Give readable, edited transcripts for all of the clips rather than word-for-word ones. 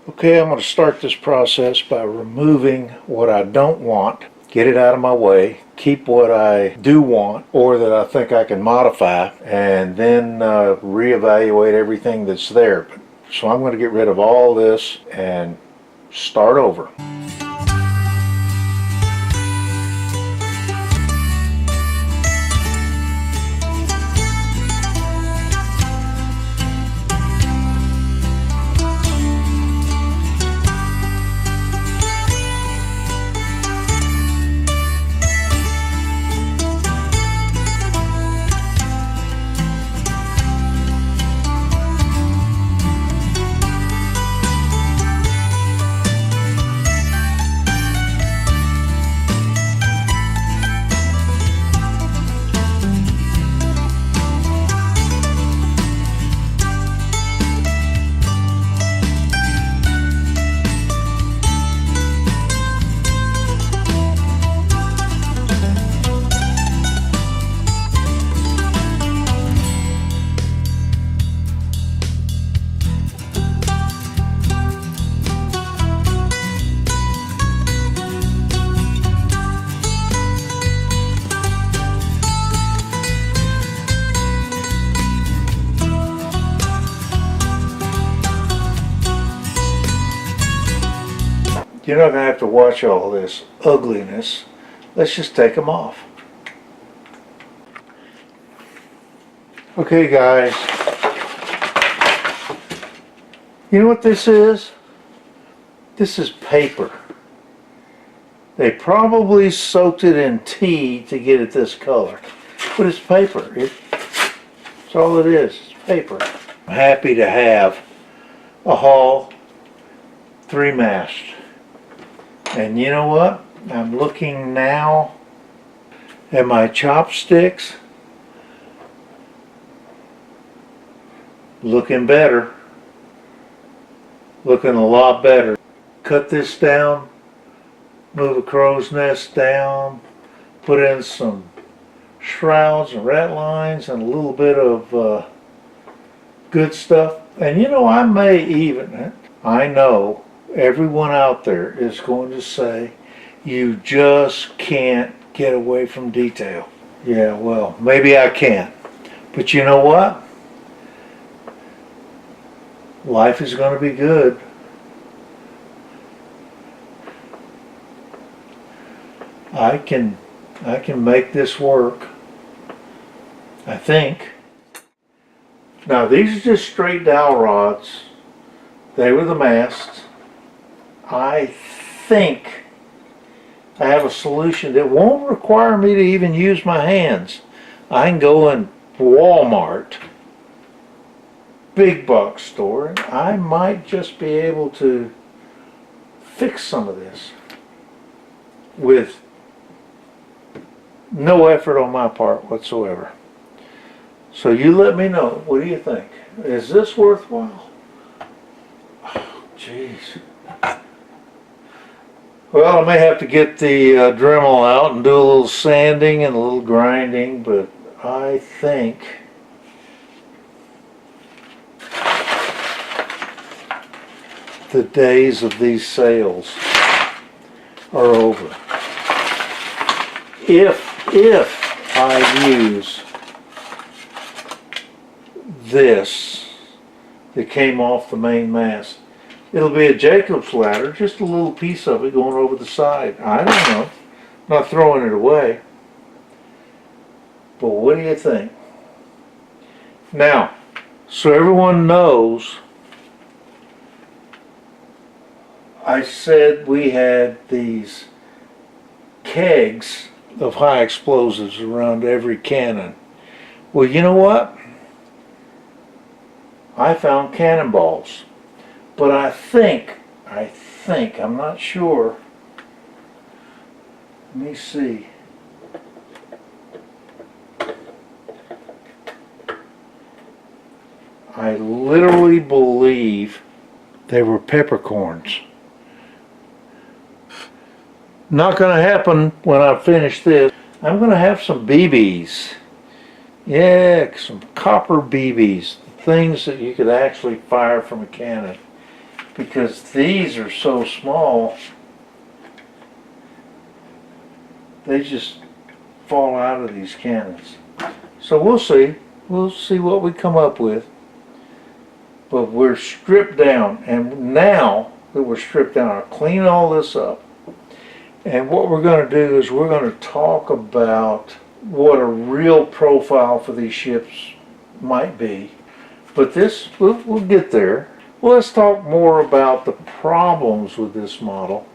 Okay, I'm going to start this process by removing what I don't want, get it out of my way, keep what I do want or that I think I can modify, and then reevaluate everything that's there. So I'm going to get rid of all this and start over. You're not going to have to watch all this ugliness. Let's just take them off. Okay, guys. You know what this is? This is paper. They probably soaked it in tea to get it this color. But it's paper. That's all it is. It's paper. I'm happy to have a Hall 3-mast. And you know what? I'm looking now at my chopsticks. Looking better. Looking a lot better. Cut this down. Move a crow's nest down. Put in some shrouds and rat lines and a little bit of good stuff. And you know, I may even, I know everyone out there is going to say, you just can't get away from detail. Yeah, well, maybe I can't. But you know what? Life is going to be good. I can make this work. I think. Now these are just straight dowel rods. They were the masts. I think I have a solution that won't require me to even use my hands. I can go in Walmart, big box store, and I might just be able to fix some of this with no effort on my part whatsoever. So you let me know. What do you think? Is this worthwhile? Oh, jeez. Well, I may have to get the Dremel out and do a little sanding and a little grinding, but I think the days of these sails are over. If I use this that came off the main mast, it'll be a Jacob's ladder, just a little piece of it going over the side. I don't know. I'm not throwing it away. But what do you think? Now, so everyone knows, I said we had these kegs of high explosives around every cannon. Well, you know what? I found cannonballs. But I think, I'm not sure. Let me see. I literally believe they were peppercorns. Not going to happen when I finish this. I'm going to have some BBs. Yeah, some copper BBs. Things that you could actually fire from a cannon. because these are so small, they just fall out of these cannons. So we'll see what we come up with. But we're stripped down, and now that we're stripped down, I'll clean all this up. And what we're going to do is we're going to talk about what a real profile for these ships might be. But this, we'll get there. Well, let's talk more about the problems with this model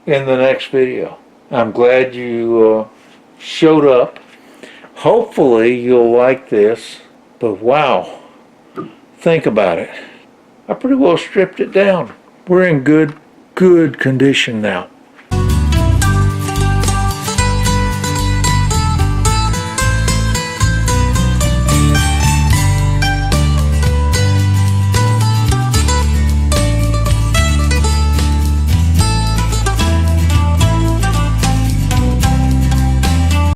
in the next video. I'm glad you showed up. Hopefully you'll like this, but wow, think about it. I pretty well stripped it down. We're in good condition now.